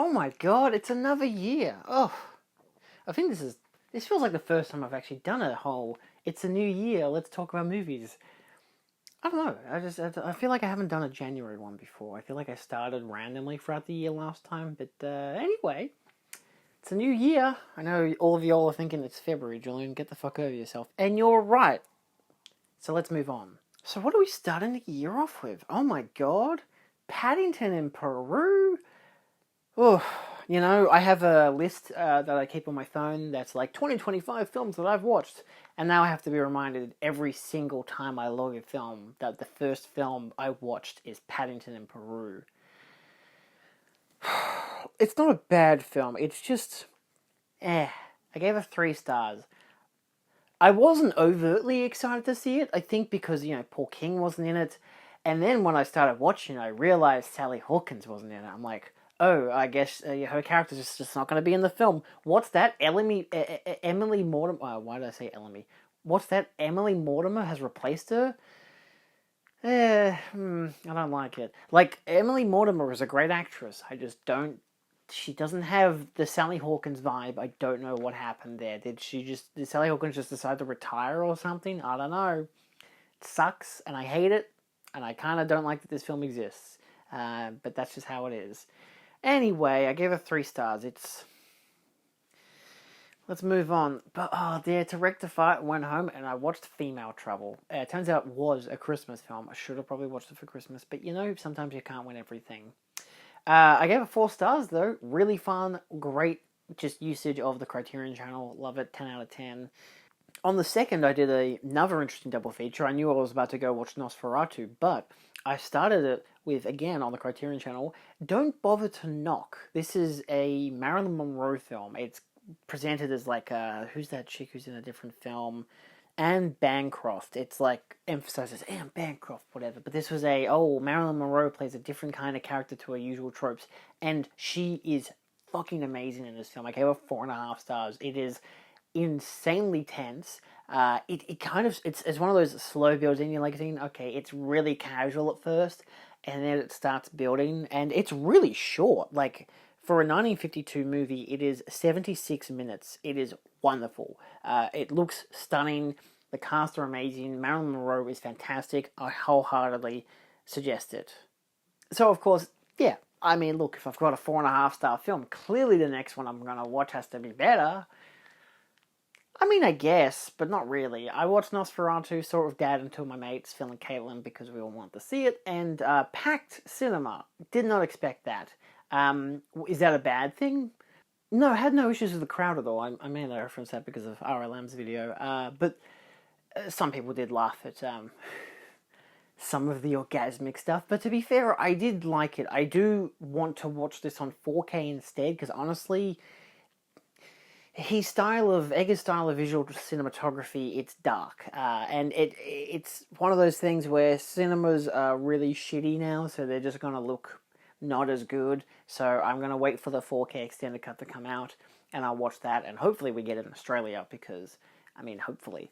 Oh my god, it's another year. Oh, I think this feels like the first time I've actually done a whole. It's a new year. Let's talk about movies. I don't know. I feel like I haven't done a January one before. I feel like I started randomly throughout the year last time. But anyway, it's a new year. I know all of y'all are thinking it's February, Julian. Get the fuck over yourself. And you're right. So let's move on. So what are we starting the year off with? Oh my god, Paddington in Peru. Oh, I have a list that I keep on my phone that's like 2025 films that I've watched. And now I have to be reminded every single time I log a film that the first film I watched is Paddington in Peru. It's not a bad film. It's just, I gave it 3 stars. I wasn't overtly excited to see it. I think because, Paul King wasn't in it. And then when I started watching it, I realized Sally Hawkins wasn't in it. I'm like, oh, I guess her character's just not going to be in the film. What's that? Emily Mortimer. Why did I say Emily? What's that? Emily Mortimer has replaced her? I don't like it. Like, Emily Mortimer is a great actress. I just don't. She doesn't have the Sally Hawkins vibe. I don't know what happened there. Did Sally Hawkins just decide to retire or something? I don't know. It sucks, and I hate it, and I kind of don't like that this film exists. But that's just how it is. Anyway, I gave it 3 stars. Let's move on. But, to rectify it, went home and I watched Female Trouble. It turns out it was a Christmas film. I should have probably watched it for Christmas. But, sometimes you can't win everything. I gave it 4 stars, though. Really fun, great, just usage of the Criterion Channel. Love it, 10 out of 10. On the 2nd, I did another interesting double feature. I knew I was about to go watch Nosferatu, but I started it with, again, on the Criterion Channel, Don't Bother to Knock. This is a Marilyn Monroe film. It's presented as like, who's that chick who's in a different film? Anne Bancroft. It's like emphasizes Anne Bancroft, whatever. But this was Marilyn Monroe plays a different kind of character to her usual tropes, and she is fucking amazing in this film. I gave her 4.5 stars. It is insanely tense. It's one of those slow builds in. You're like thinking, okay, it's really casual at first, and then it starts building, and it's really short. Like, for a 1952 movie, it is 76 minutes. It is wonderful. It looks stunning. The cast are amazing. Marilyn Monroe is fantastic. I wholeheartedly suggest it. So, of course, yeah. I mean, look, if I've got a 4.5 star film, clearly the next one I'm going to watch has to be better. I mean, I guess, but not really. I watched Nosferatu, saw it with Dad and 2 of my mates, Phil and Caitlin, because we all wanted to see it, and packed cinema. Did not expect that. Is that a bad thing? No, I had no issues with the crowd at all. I made a reference that because of RLM's video. But some people did laugh at some of the orgasmic stuff. But to be fair, I did like it. I do want to watch this on 4K instead, because honestly, Eggers' style of visual cinematography, it's dark. And it's one of those things where cinemas are really shitty now, so they're just going to look not as good. So I'm going to wait for the 4K extended cut to come out, and I'll watch that, and hopefully we get it in Australia, because, hopefully.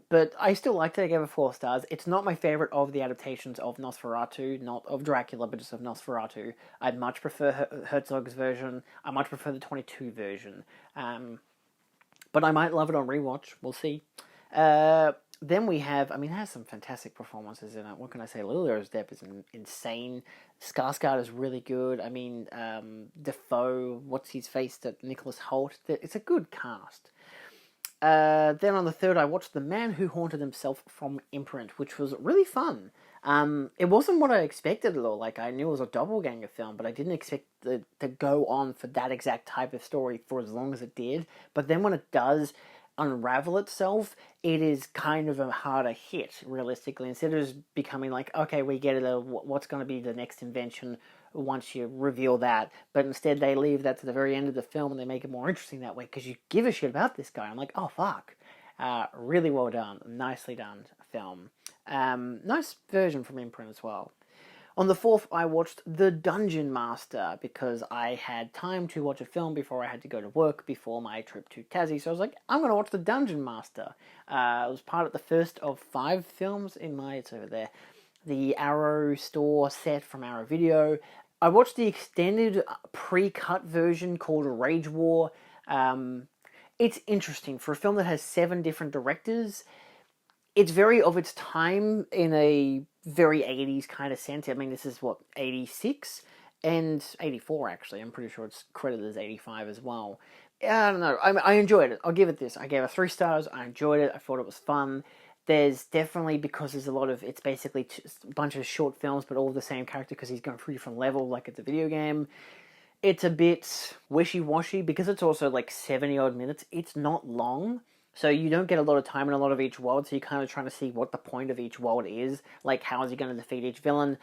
But I still liked it. I gave it 4 stars. It's not my favourite of the adaptations of Nosferatu, not of Dracula, but just of Nosferatu. I'd much prefer Herzog's version. I much prefer the 22 version. But I might love it on rewatch. We'll see. Then we have, it has some fantastic performances in it. What can I say? Lily Rose Depp is insane. Skarsgård is really good. Defoe, what's his face? That Nicholas Hoult. It's a good cast. Then on the 3rd, I watched The Man Who Haunted Himself from Imprint, which was really fun. It wasn't what I expected at all. Like, I knew it was a doppelganger film, but I didn't expect it to go on for that exact type of story for as long as it did. But then when it does unravel itself, it is kind of a harder hit, realistically. Instead of just becoming like, okay, we get it, what's going to be the next invention once you reveal that. But instead they leave that to the very end of the film, and they make it more interesting that way, because you give a shit about this guy. I'm like, oh, fuck. Really well done. Nicely done film. Nice version from Imprint as well. On the 4th, I watched The Dungeon Master, because I had time to watch a film before I had to go to work before my trip to Tassie. So I was like, I'm going to watch The Dungeon Master. It was part of the first of 5 films in it's over there, the Arrow store set from Arrow Video. I watched the extended pre-cut version called Rage War. It's interesting for a film that has 7 different directors. It's very of its time in a very 80s kind of sense. I mean, this is what, 86 and 84 actually. I'm pretty sure it's credited as 85 as well. I don't know. I enjoyed it. I'll give it this. I gave it 3 stars. I enjoyed it. I thought it was fun. There's definitely, because there's a lot of, it's basically a bunch of short films, but all the same character because he's going through different levels, like it's a video game. It's a bit wishy-washy because it's also like 70 odd minutes. It's not long, so you don't get a lot of time in a lot of each world, so you're kind of trying to see what the point of each world is. Like, how is he going to defeat each villain?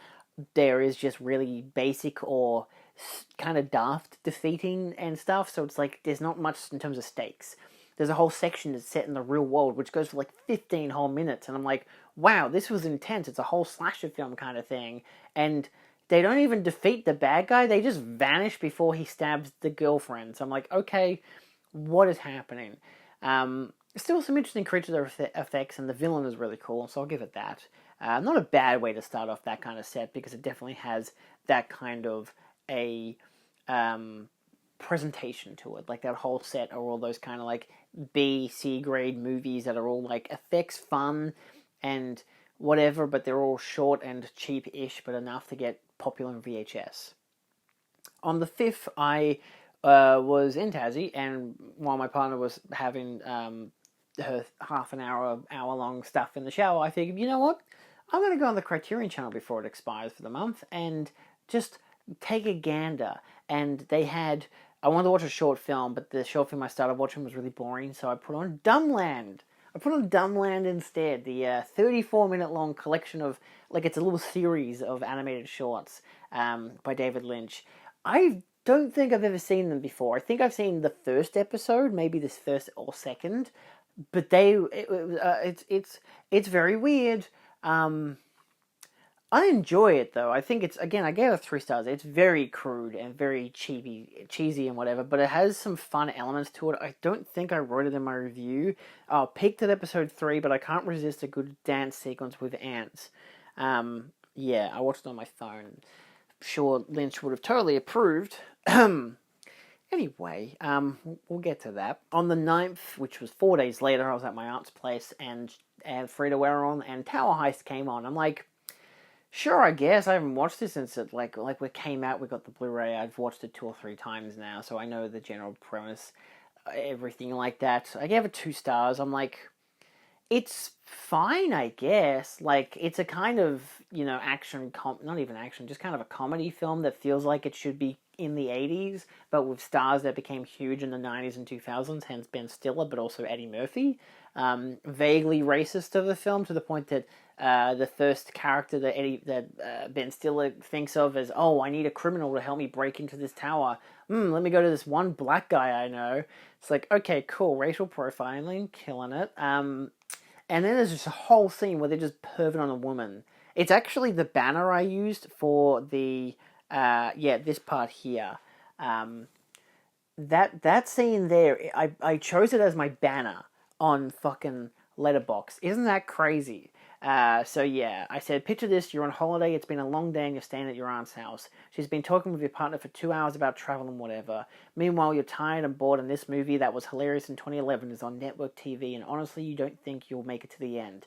There is just really basic or kind of daft defeating and stuff, so it's like there's not much in terms of stakes. There's a whole section that's set in the real world, which goes for like 15 whole minutes, and I'm like, wow, this was intense. It's a whole slasher film kind of thing, and they don't even defeat the bad guy. They just vanish before he stabs the girlfriend. So I'm like, okay, what is happening? Still some interesting creature effects, and the villain is really cool, so I'll give it that. Not a bad way to start off that kind of set, because it definitely has that kind of a presentation to it. Like, that whole set are all those kind of like B, C grade movies that are all like effects fun and whatever, but they're all short and cheap-ish, but enough to get popular in VHS. On the 5th, I was in Tassie, and while my partner was having her half an hour-long stuff in the shower, I figured, you know what? I'm going to go on the Criterion channel before it expires for the month and just take a gander. And they had, I wanted to watch a short film, but the short film I started watching was really boring, so I put on Dumbland. I put on Dumbland instead, the 34-minute long collection of, like, it's a little series of animated shorts by David Lynch. I don't think I've ever seen them before. I think I've seen the first episode, maybe this first or second, but it's very weird. I enjoy it though. I think it's, again, I gave it 3 stars. It's very crude and very cheesy and whatever, but it has some fun elements to it. I don't think I wrote it in my review. I peaked at episode 3, but I can't resist a good dance sequence with ants. Yeah, I watched it on my phone. Sure, Lynch would have totally approved. Anyway, we'll get to that. On the 9th, which was 4 days later, I was at my aunt's place, and Frida were on, and Tower Heist came on. I'm like, sure, I guess. I haven't watched this since it like it came out. We got the Blu-ray. I've watched it 2 or 3 times now, so I know the general premise, everything like that. I gave it 2 stars. I'm like, it's fine, I guess. Like, it's a kind of, not even action, just kind of a comedy film that feels like it should be in the 80s, but with stars that became huge in the 90s and 2000s, hence Ben Stiller, but also Eddie Murphy. Vaguely racist of the film, to the point that the first character that Ben Stiller thinks of as, oh, I need a criminal to help me break into this tower. Let me go to this one black guy I know. It's like, okay, cool, racial profiling, killing it. And then there's just a whole scene where they're just perving on a woman. It's actually the banner I used for the, this part here. That scene there, I chose it as my banner on fucking Letterboxd. Isn't that crazy? So yeah, I said, picture this, you're on holiday, it's been a long day and you're staying at your aunt's house. She's been talking with your partner for 2 hours about travel and whatever. Meanwhile, you're tired and bored, and this movie that was hilarious in 2011 is on network TV, and honestly, you don't think you'll make it to the end.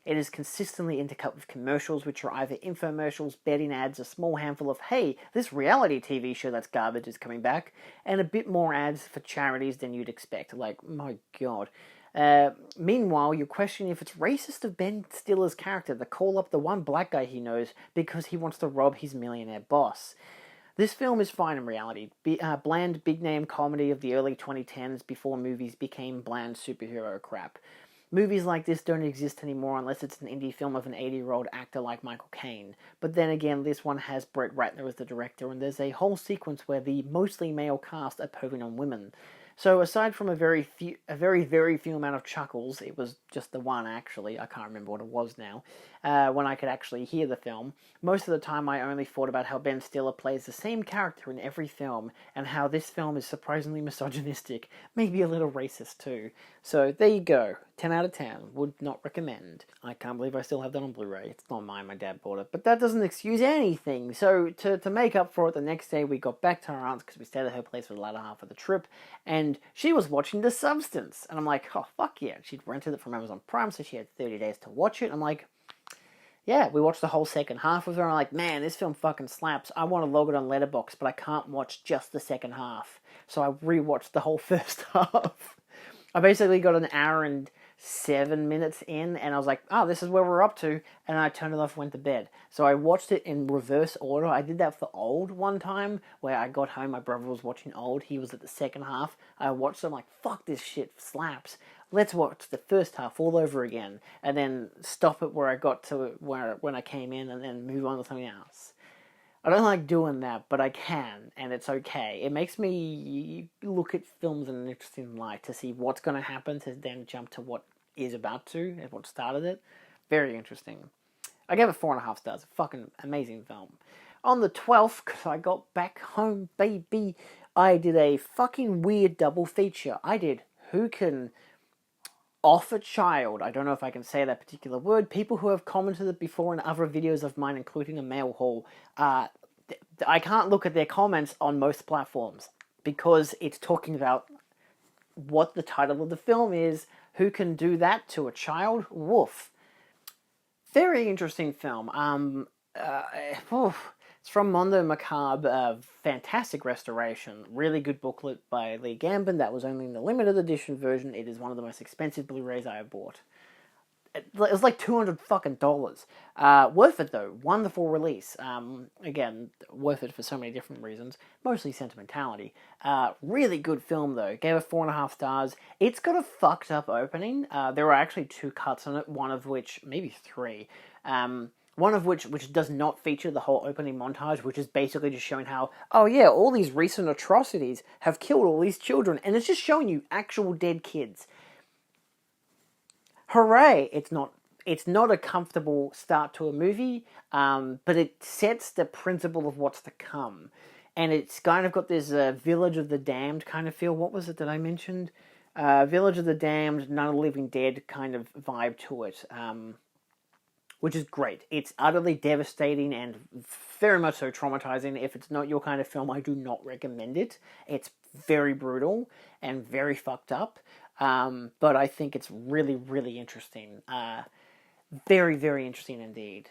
It is consistently intercut with commercials, which are either infomercials, betting ads, a small handful of, hey, this reality TV show that's garbage is coming back, and a bit more ads for charities than you'd expect. Like, my god. Meanwhile, you're questioning if it's racist of Ben Stiller's character to call up the one black guy he knows because he wants to rob his millionaire boss. This film is fine in reality. Bland big-name comedy of the early 2010s before movies became bland superhero crap. Movies like this don't exist anymore unless it's an indie film of an 80-year-old actor like Michael Caine. But then again, this one has Brett Ratner as the director, and there's a whole sequence where the mostly male cast are perving on women. So aside from a very few amount of chuckles, it was just the one actually, I can't remember what it was now, when I could actually hear the film, most of the time I only thought about how Ben Stiller plays the same character in every film, and how this film is surprisingly misogynistic, maybe a little racist too. So there you go. 10 out of 10. Would not recommend. I can't believe I still have that on Blu-ray. It's not mine, my dad bought it. But that doesn't excuse anything. So to make up for it, the next day we got back to our aunt's because we stayed at her place for the latter half of the trip. And she was watching The Substance. And I'm like, oh, fuck yeah. She'd rented it from Amazon Prime, so she had 30 days to watch it. I'm like, yeah, we watched the whole second half of it. I'm like, man, this film fucking slaps. I want to log it on Letterboxd, but I can't watch just the second half. So I rewatched the whole first half. I basically got an hour and 7 minutes in, and I was like, oh, this is where we're up to, and I turned it off and went to bed. So I watched it in reverse order. I did that for Old one time, where I got home, my brother was watching Old, he was at the second half, I watched it, I'm like, fuck, this shit slaps. Let's watch the first half all over again, and then stop it where I got to when I came in, and then move on to something else. I don't like doing that, but I can, and it's okay. It makes me look at films in an interesting light to see what's going to happen, to then jump to what is about to, and what started it. Very interesting. I gave it 4.5 stars. Fucking amazing film. On the 12th, because I got back home, baby, I did a fucking weird double feature. I did Who Can Off a Child. I don't know if I can say that particular word. People who have commented it before in other videos of mine, including a mail haul, I can't look at their comments on most platforms because it's talking about what the title of the film is. Who can do that to a child? Woof. Very interesting film. It's from Mondo Macabre. Fantastic restoration. Really good booklet by Lee Gambin. That was only in the limited edition version. It is one of the most expensive Blu-rays I have bought. It was like $200 fucking dollars. Worth it though. Wonderful release. Again, worth it for so many different reasons. Mostly sentimentality. Really good film though. Gave it 4.5 stars. It's got a fucked up opening. There are actually 2 cuts on it. One of which, maybe 3. One of which does not feature the whole opening montage, which is basically just showing how, oh yeah, all these recent atrocities have killed all these children, and it's just showing you actual dead kids. Hooray! It's not a comfortable start to a movie, but it sets the principle of what's to come. And it's kind of got this Village of the Damned kind of feel. What was it that I mentioned? Village of the Damned, None of the Living Dead kind of vibe to it, which is great. It's utterly devastating and very much so traumatizing. If it's not your kind of film, I do not recommend it. It's very brutal and very fucked up. But I think it's really, really interesting. Very, very interesting indeed.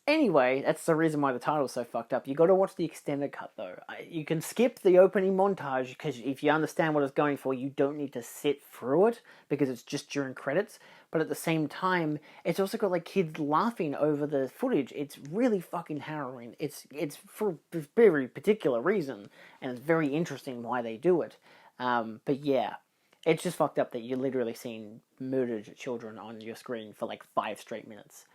Anyway, that's the reason why the title's so fucked up. You got to watch the extended cut, though. You can skip the opening montage, because if you understand what it's going for, you don't need to sit through it, because it's just during credits. But at the same time, it's also got, like, kids laughing over the footage. It's really fucking harrowing. It's for a very particular reason, and it's very interesting why they do it. But yeah, it's just fucked up that you're literally seeing murdered children on your screen for, like, 5 straight minutes.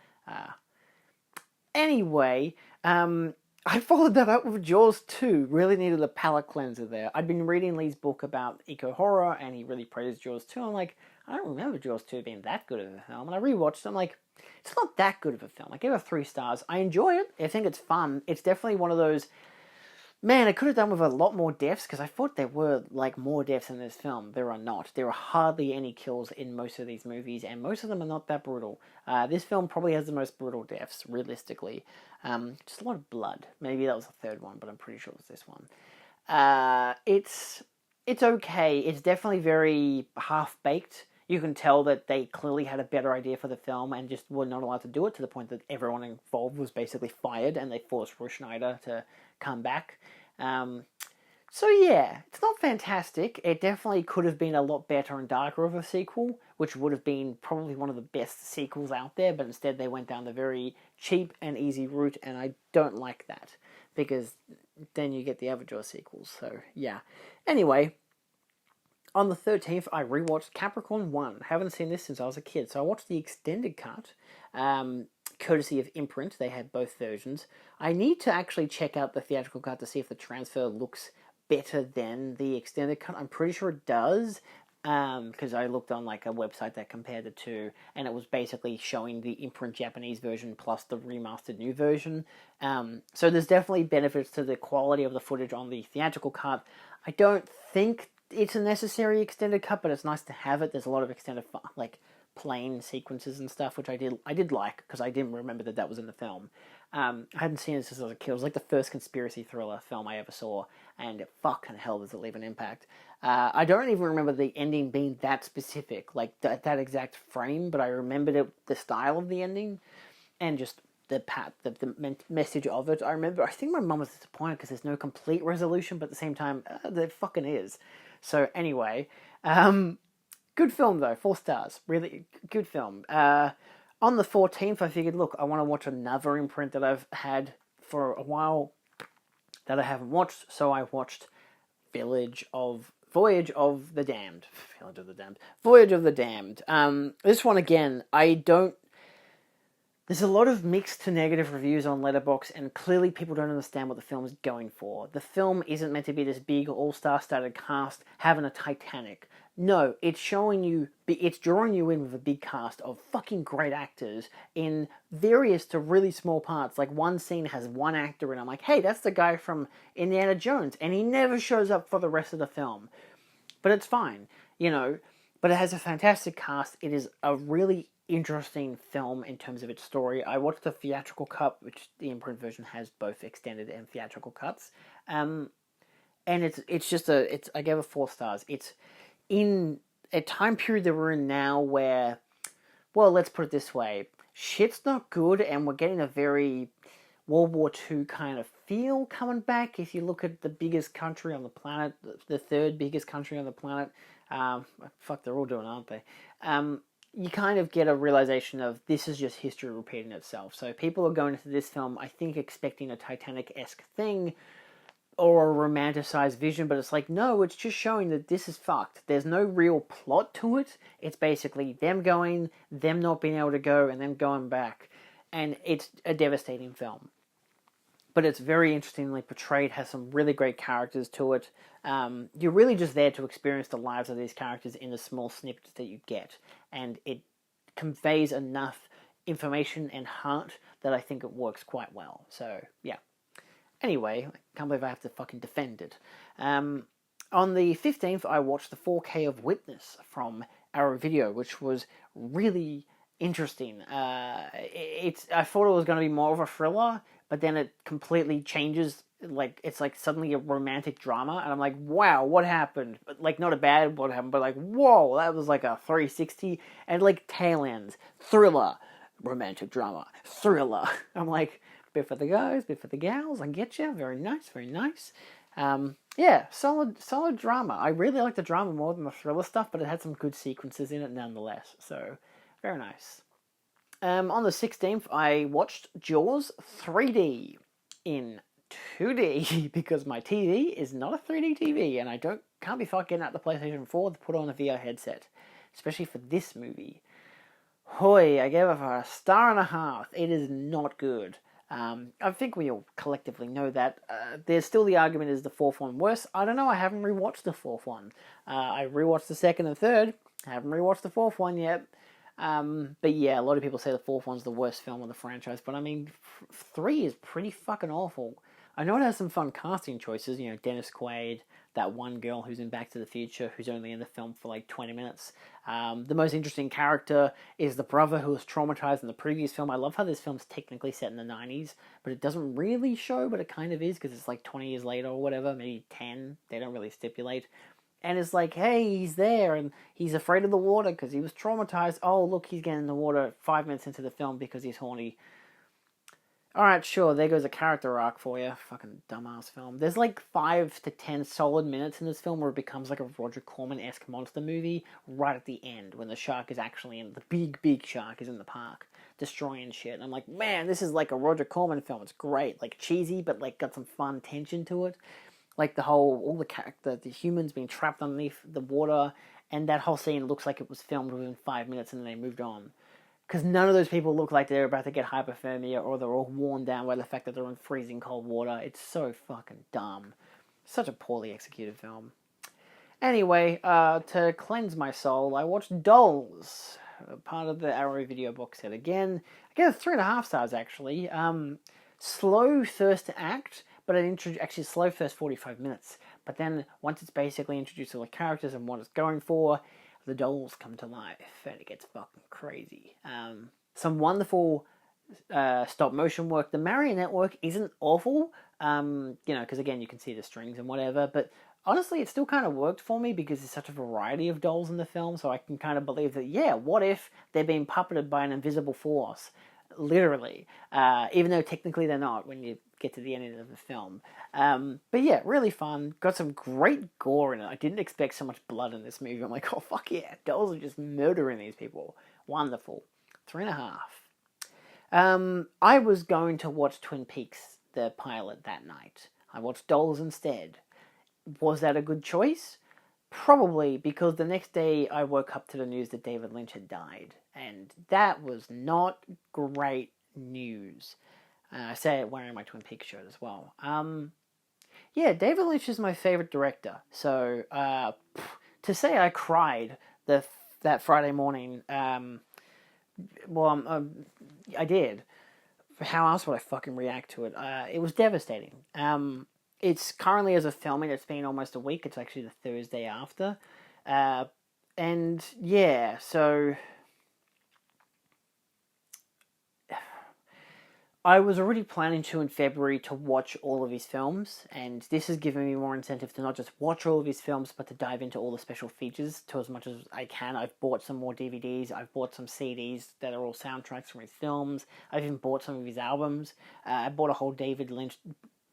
Anyway, I followed that up with Jaws 2. Really needed a palate cleanser there. I'd been reading Lee's book about eco-horror, and he really praised Jaws 2. I'm like, I don't remember Jaws 2 being that good of a film. And I rewatched it, I'm like, it's not that good of a film. I gave it 3 stars. I enjoy it. I think it's fun. It's definitely one of those, man, I could have done with a lot more deaths, because I thought there were, like, more deaths in this film. There are not. There are hardly any kills in most of these movies, and most of them are not that brutal. This film probably has the most brutal deaths, realistically. Just a lot of blood. Maybe that was the third one, but I'm pretty sure it was this one. It's okay. It's definitely very half-baked. You can tell that they clearly had a better idea for the film and just were not allowed to do it, to the point that everyone involved was basically fired, and they forced Roy Schneider to come back. So yeah, it's not fantastic. It definitely could have been a lot better and darker of a sequel, which would have been probably one of the best sequels out there, but instead they went down the very cheap and easy route, and I don't like that, because then you get the other Jaws sequels, so yeah. Anyway, on the 13th, I rewatched Capricorn 1. Haven't seen this since I was a kid, so I watched the extended cut, courtesy of Imprint. They had both versions. I need to actually check out the theatrical cut to see if the transfer looks better than the extended cut. I'm pretty sure it does, because I looked on like a website that compared the two, and it was basically showing the Imprint Japanese version plus the remastered new version. So there's definitely benefits to the quality of the footage on the theatrical cut. I don't think it's a necessary extended cut, but it's nice to have it. There's a lot of extended, like, plane sequences and stuff, which I did like, because I didn't remember that was in the film. I hadn't seen it since I was a kid. It was like the first conspiracy thriller film I ever saw, and fucking hell does it leave an impact. I don't even remember the ending being that specific, like that exact frame, but I remembered the style of the ending, and just the message of it. I think my mum was disappointed because there's no complete resolution, but at the same time, there fucking is. So anyway, good film though, 4 stars. Really good film. On the 14th, I figured, look, I want to watch another imprint that I've had for a while that I haven't watched, so I watched Voyage of the Damned. Voyage of the Damned. This one again, there's a lot of mixed to negative reviews on Letterboxd, and clearly people don't understand what the film is going for. The film isn't meant to be this big all-star studded cast having a Titanic. No, it's drawing you in with a big cast of fucking great actors in various to really small parts. Like, one scene has one actor, and I'm like, hey, that's the guy from Indiana Jones, and he never shows up for the rest of the film. But it's fine, But it has a fantastic cast. It is a really interesting film in terms of its story. I watched the theatrical cut, which the imprint version has both extended and theatrical cuts. And I gave it 4 stars. It's in a time period that we're in now where, well, let's put it this way, shit's not good, and we're getting a very World War II kind of feel coming back. If you look at the biggest country on the planet, the third biggest country on the planet, fuck, they're all doing, aren't they? You kind of get a realization of this is just history repeating itself. So people are going into this film, I think, expecting a Titanic-esque thing, or a romanticized vision, but it's like, no, it's just showing that this is fucked. There's no real plot to it. It's basically them going, them not being able to go, and them going back. And it's a devastating film. But it's very interestingly portrayed, has some really great characters to it. You're really just there to experience the lives of these characters in the small snippets that you get. And it conveys enough information and heart that I think it works quite well. So, yeah. Anyway, I can't believe I have to fucking defend it. On the 15th, I watched the 4K of Witness from Arrow Video, which was really interesting. I thought it was going to be more of a thriller, but then it completely changes. Like, it's like suddenly a romantic drama, and I'm like, wow, what happened? But like, not a bad what happened, but like, whoa, that was like a 360, and like tail ends, thriller, romantic drama, thriller. I'm like, bit for the guys, bit for the gals, I get you. Very nice, very nice. Yeah, solid drama. I really like the drama more than the thriller stuff, but it had some good sequences in it nonetheless. So, very nice. On the 16th, I watched Jaws 3D in 2D because my TV is not a 3D TV, and I can't be fucked getting out the PlayStation 4 to put on a VR headset, especially for this movie. Hoy, I gave it a 1.5 stars. It is not good. I think we all collectively know that. There's still the argument, is the 4th one worse? I don't know, I haven't rewatched the 4th one. I rewatched the 2nd and 3rd. I haven't rewatched the 4th one yet. But yeah, a lot of people say the 4th one's the worst film of the franchise, but I mean, 3 is pretty fucking awful. I know it has some fun casting choices, Dennis Quaid, that one girl who's in Back to the Future, who's only in the film for like 20 minutes. The most interesting character is the brother who was traumatized in the previous film. I love how this film's technically set in the 90s, but it doesn't really show, but it kind of is, because it's like 20 years later or whatever, maybe 10, they don't really stipulate. And it's like, hey, he's there, and he's afraid of the water because he was traumatized. Oh, look, he's getting in the water 5 minutes into the film because he's horny. Alright, sure, there goes a character arc for you. Fucking dumbass film. There's like 5 to 10 solid minutes in this film where it becomes like a Roger Corman-esque monster movie right at the end, when the shark is actually in, the big shark is in the park, destroying shit. And I'm like, man, this is like a Roger Corman film. It's great. Like, cheesy, but like got some fun tension to it. Like all the humans being trapped underneath the water, and that whole scene looks like it was filmed within 5 minutes and then they moved on. Because none of those people look like they're about to get hypothermia, or they're all worn down by the fact that they're in freezing cold water. It's so fucking dumb. Such a poorly executed film. Anyway, to cleanse my soul, I watched Dolls, part of the Arrow Video box set again. I gave it 3.5 stars, actually. Slow first act, but actually slow first 45 minutes. But then, once it's basically introduced to the characters and what it's going for, the dolls come to life, and it gets fucking crazy. Some wonderful stop motion work. The marionette work isn't awful, because again, you can see the strings and whatever, but honestly, it still kind of worked for me because there's such a variety of dolls in the film, so I can kind of believe that, yeah, what if they're being puppeted by an invisible force? Literally. Even though technically they're not when you get to the end of the film. But yeah, really fun. Got some great gore in it. I didn't expect so much blood in this movie. I'm like, oh, fuck yeah, dolls are just murdering these people. Wonderful. 3.5. I was going to watch Twin Peaks, the pilot, that night. I watched Dolls instead. Was that a good choice? Probably, because the next day I woke up to the news that David Lynch had died, and that was not great news. I say it wearing my Twin Peaks shirt as well. Yeah, David Lynch is my favorite director, so to say I cried that Friday morning, I did. How else would I fucking react to it? It was devastating. It's currently, as of filming, it's been almost a week. It's actually the Thursday after. And yeah, so I was already planning to, in February, to watch all of his films, and this has given me more incentive to not just watch all of his films, but to dive into all the special features to as much as I can. I've bought some more DVDs, I've bought some CDs that are all soundtracks from his films, I've even bought some of his albums. I bought a whole David Lynch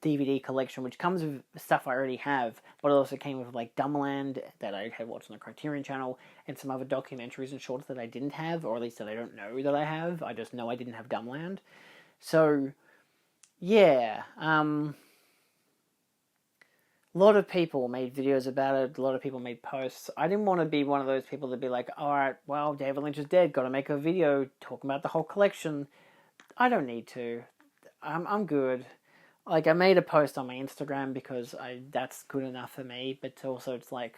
DVD collection, which comes with stuff I already have, but it also came with like Dumbland that I had watched on the Criterion Channel, and some other documentaries and shorts that I didn't have, or at least that I don't know that I have. I just know I didn't have Dumbland. So, yeah, a lot of people made videos about it, a lot of people made posts. I didn't want to be one of those people that be like, alright, well, David Lynch is dead, gotta make a video talking about the whole collection. I don't need to. I'm good. Like, I made a post on my Instagram because that's good enough for me, but also it's like,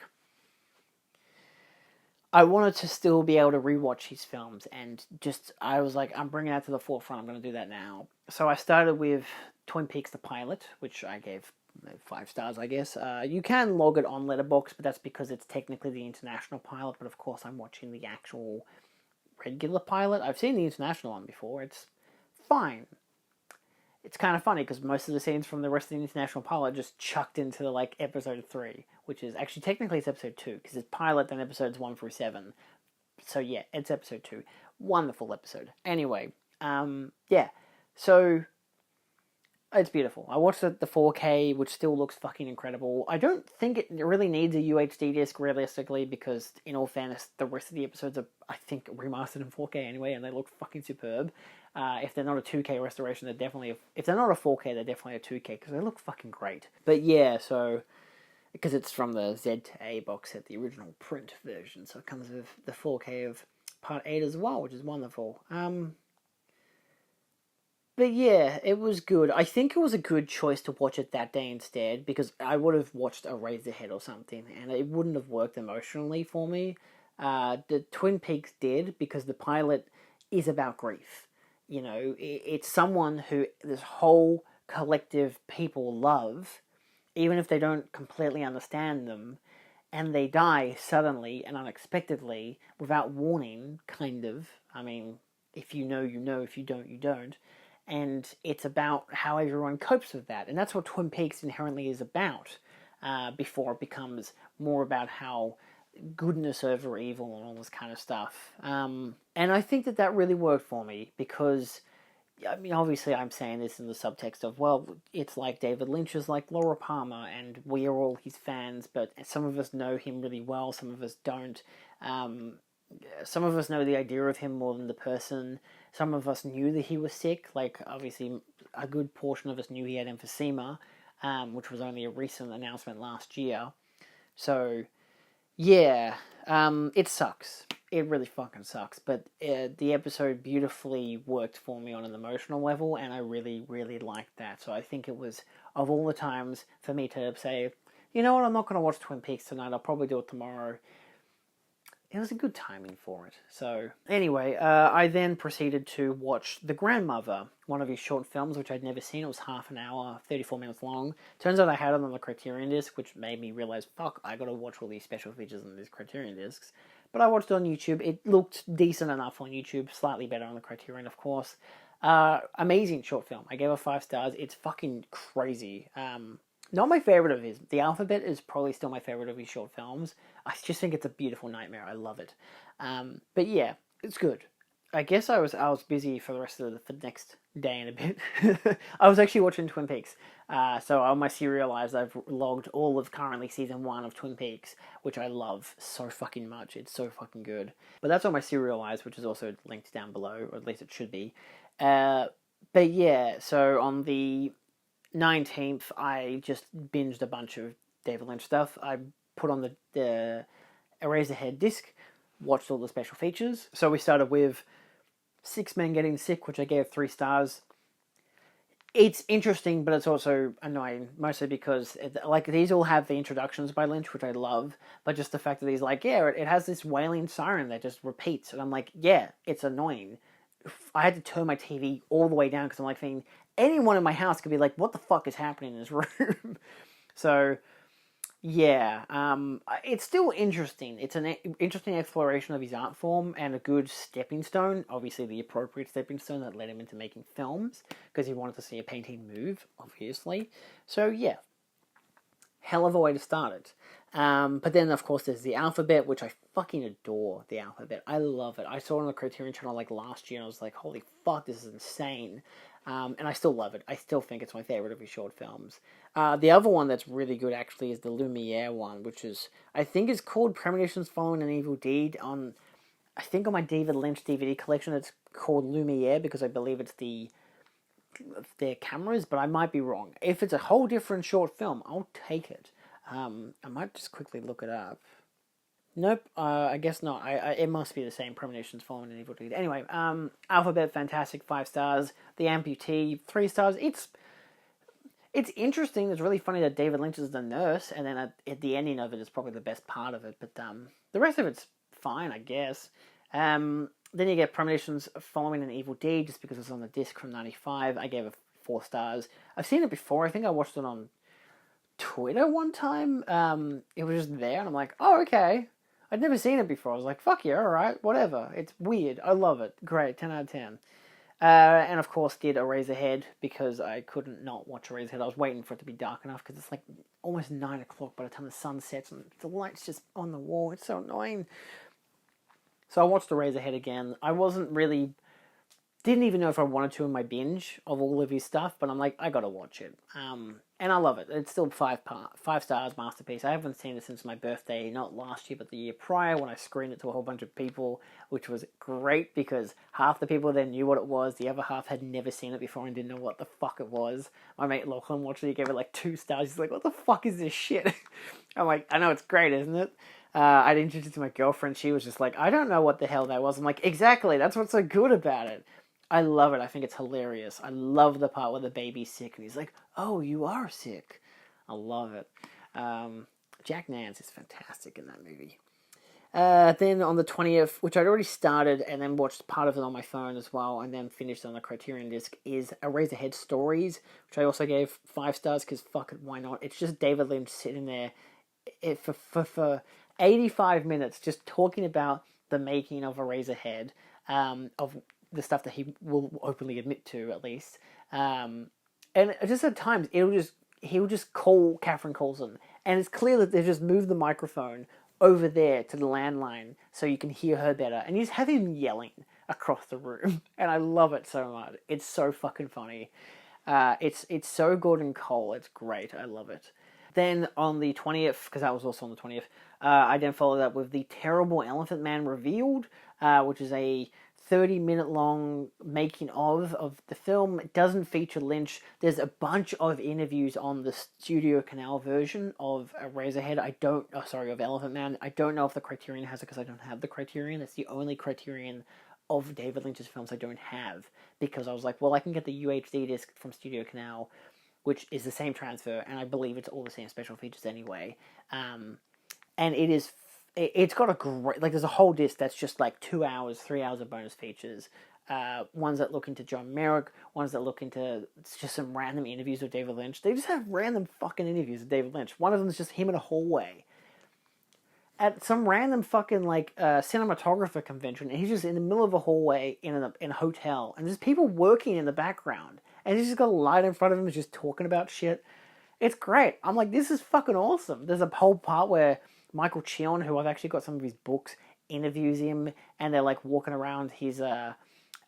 I wanted to still be able to rewatch his films, and I was like, I'm bringing that to the forefront, I'm going to do that now. So I started with Twin Peaks the pilot, which I gave 5 stars, I guess. You can log it on Letterboxd, but that's because it's technically the international pilot, but of course I'm watching the actual regular pilot. I've seen the international one before, it's fine. It's kind of funny because most of the scenes from the rest of the international pilot just chucked into like episode 3, which is actually technically it's episode 2 because it's pilot then episodes 1 through 7. So yeah, it's episode 2. Wonderful episode. Anyway, yeah. So it's beautiful. I watched the 4K, which still looks fucking incredible. I don't think it really needs a UHD disc realistically because, in all fairness, the rest of the episodes are, I think, remastered in 4K anyway, and they look fucking superb. If they're not a 2K restoration, they're definitely if they're not a 4K, they're definitely a 2K because they look fucking great. But yeah, so because it's from the Z to A box set, the original print version, so it comes with the 4K of Part 8 as well, which is wonderful. But yeah, it was good. I think it was a good choice to watch it that day instead, because I would have watched Eraserhead or something, and it wouldn't have worked emotionally for me. The Twin Peaks did, because the pilot is about grief. You know, it's someone who this whole collective people love, even if they don't completely understand them, and they die suddenly and unexpectedly, without warning, kind of. I mean, if you know, you know. If you don't, you don't. And it's about how everyone copes with that. And that's what Twin Peaks inherently is about, before it becomes more about how goodness over evil and all this kind of stuff. And I think that really worked for me, because, I mean, obviously I'm saying this in the subtext of, well, it's like David Lynch is like Laura Palmer, and we are all his fans, but some of us know him really well, some of us don't. Some of us know the idea of him more than the person. Some of us knew that he was sick. Like, obviously, a good portion of us knew he had emphysema, which was only a recent announcement last year. So, yeah, it sucks. It really fucking sucks. But the episode beautifully worked for me on an emotional level, and I really, really liked that. So I think it was, of all the times for me to say, you know what, I'm not going to watch Twin Peaks tonight. I'll probably do it tomorrow. it was a good timing for it. So anyway, I then proceeded to watch The Grandmother, one of his short films, which I'd never seen. It was half an hour, 34 minutes long. Turns out I had it on the Criterion disc, which made me realize, fuck, I gotta watch all these special features on these Criterion discs. But I watched it on YouTube. It looked decent enough on YouTube, slightly better on the Criterion, of course. Amazing short film. I gave it 5 stars. It's fucking crazy. Not my favorite of his. The Alphabet is probably still my favorite of his short films. I just think it's a beautiful nightmare. I love it. But yeah, it's good. I guess I was busy for the rest of the next day and a bit. I was actually watching Twin Peaks. So on my serialized, I've logged all of currently season 1 of Twin Peaks, which I love so fucking much. It's so fucking good. But that's on my serialized, which is also linked down below, or at least it should be. But yeah, so on the 19th, I just binged a bunch of David Lynch stuff. I put on the Eraserhead disc, watched all the special features. So we started with Six Men Getting Sick, which I gave 3 stars. It's interesting, but it's also annoying, mostly because these all have the introductions by Lynch, which I love, but just the fact that he's like, yeah, it has this wailing siren that just repeats, and I'm like, yeah, it's annoying. I had to turn my TV all the way down because I'm like thinking, anyone in my house could be like, what the fuck is happening in this room? So, yeah, it's still interesting. It's an interesting exploration of his art form and a good stepping stone, obviously the appropriate stepping stone that led him into making films, because he wanted to see a painting move, obviously. So, yeah, hell of a way to start it. But then, of course, there's The Alphabet, which I fucking adore, The Alphabet. I love it. I saw it on the Criterion Channel last year, and I was like, holy fuck, this is insane. And I still love it. I still think it's my favorite of his short films. The other one that's really good, actually, is the Lumiere one, which I think is called Premonitions Following an Evil Deed. I think on my David Lynch DVD collection, it's called Lumiere, because I believe it's their cameras, but I might be wrong. If it's a whole different short film, I'll take it. I might just quickly look it up. Nope, I guess not. It must be the same. Premonitions Following an Evil Deed. Anyway, Alphabet, fantastic, 5 stars. The Amputee, 3 stars. It's interesting. It's really funny that David Lynch is the nurse, and then at the ending of it is probably the best part of it. But the rest of it's fine, I guess. Then you get Premonitions Following an Evil Deed, just because it's on the disc from '95. I gave it 4 stars. I've seen it before. I think I watched it on Twitter one time. It was just there, and I'm like, oh, okay. I'd never seen it before. I was like, fuck yeah, alright, whatever. It's weird. I love it. Great, 10 out of 10. And of course did Eraserhead, because I couldn't not watch Eraserhead. I was waiting for it to be dark enough, because it's like almost 9 o'clock by the time the sun sets, and the light's just on the wall. It's so annoying. So I watched Eraserhead again. Didn't even know if I wanted to in my binge of all of his stuff, but I'm like, I gotta watch it. And I love it. It's still 5 stars, masterpiece. I haven't seen it since my birthday, not last year, but the year prior, when I screened it to a whole bunch of people, which was great, because half the people there knew what it was, the other half had never seen it before and didn't know what the fuck it was. My mate Lachlan watched it, he gave it 2 stars. He's like, what the fuck is this shit? I'm like, I know, it's great, isn't it? I'd introduced it to my girlfriend. She was just like, I don't know what the hell that was. I'm like, exactly, that's what's so good about it. I love it. I think it's hilarious. I love the part where the baby's sick and he's like, oh, you are sick. I love it. Jack Nance is fantastic in that movie. Then on the 20th, which I'd already started and then watched part of it on my phone as well, and then finished on the Criterion disc, is Eraserhead Stories, which I also gave 5 stars, because fuck it, why not? It's just David Lynch sitting there for 85 minutes just talking about the making of Eraserhead, of the stuff that he will openly admit to, at least. And just at times, he'll just call Catherine Coulson, and it's clear that they've just moved the microphone over there to the landline so you can hear her better, and you just have him yelling across the room, and I love it so much. It's so fucking funny. It's so Gordon Cole. It's great. I love it. Then on the 20th, because that was also on the 20th, I then followed up with The Terrible Elephant Man Revealed, which is a 30-minute long making of the film. It doesn't feature Lynch. There's a bunch of interviews on the Studio Canal version of Eraserhead. Of Elephant Man. I don't know if the Criterion has it, because I don't have the Criterion. It's the only Criterion of David Lynch's films I don't have, because I was like, well, I can get the UHD disc from Studio Canal, which is the same transfer, and I believe it's all the same special features anyway. And it is it's got a great, like, there's a whole disc that's just like 2 hours, 3 hours of bonus features. Ones that look into John Merrick, ones that look into just some random interviews with David Lynch. They just have random fucking interviews with David Lynch. One of them is just him in a hallway at some random fucking like cinematographer convention, and he's just in the middle of a hallway in a hotel, and there's people working in the background, and he's just got a light in front of him, he's just talking about shit. It's great. I'm like, this is fucking awesome. There's a whole part where Michael Chion, who I've actually got some of his books, interviews him, and they're like walking around his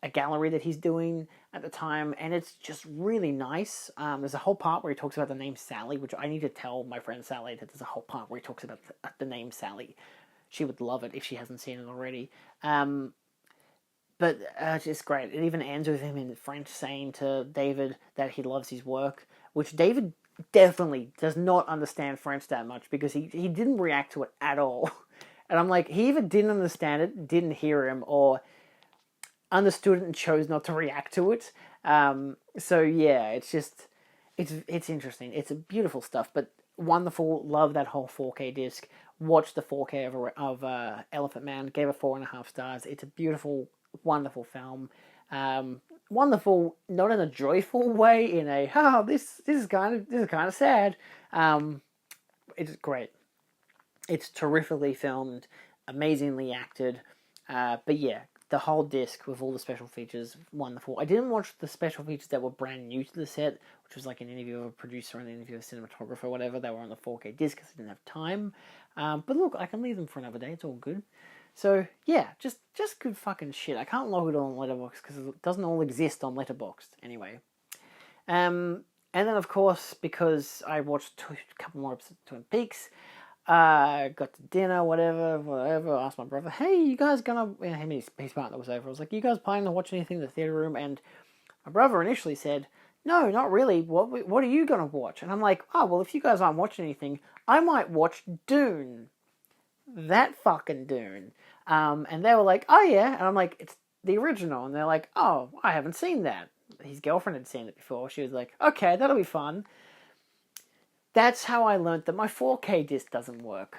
a gallery that he's doing at the time, and it's just really nice. There's a whole part where he talks about the name Sally, which I need to tell my friend Sally that there's a whole part where he talks about the name Sally. She would love it if she hasn't seen it already. But it's just great. It even ends with him in French saying to David that he loves his work, which David definitely does not understand French that much, because he didn't react to it at all. And I'm like, he either didn't understand it, didn't hear him, or understood it and chose not to react to it. So yeah, it's just, it's interesting. It's a beautiful stuff, but wonderful. Love that whole 4K disc. Watched the 4K of Elephant Man. Gave it 4.5 stars. It's a beautiful, wonderful film. Wonderful, not in a joyful way. In a this is kind of sad. It's great. It's terrifically filmed, amazingly acted. But yeah, the whole disc with all the special features, wonderful. I didn't watch the special features that were brand new to the set, which was like an interview of a producer and an interview of a cinematographer, whatever. They were on the 4K disc because I didn't have time. But look, I can leave them for another day. It's all good. So yeah, just good fucking shit. I can't log it all on Letterboxd because it doesn't all exist on Letterboxd anyway. And then of course, because I watched a couple more episodes of Twin Peaks, got to dinner, whatever. Asked my brother, "Hey, you guys gonna?" Him and his partner was over. I was like, "You guys planning to watch anything in the theater room?" And my brother initially said, "No, not really. What are you gonna watch?" And I'm like, "Oh, well, if you guys aren't watching anything, I might watch Dune. That fucking Dune." And they were like, "Oh yeah," and I'm like, "It's the original," and they're like, "Oh, I haven't seen that." His girlfriend had seen it before. She was like, "Okay, that'll be fun." That's how I learned that my 4K disc doesn't work.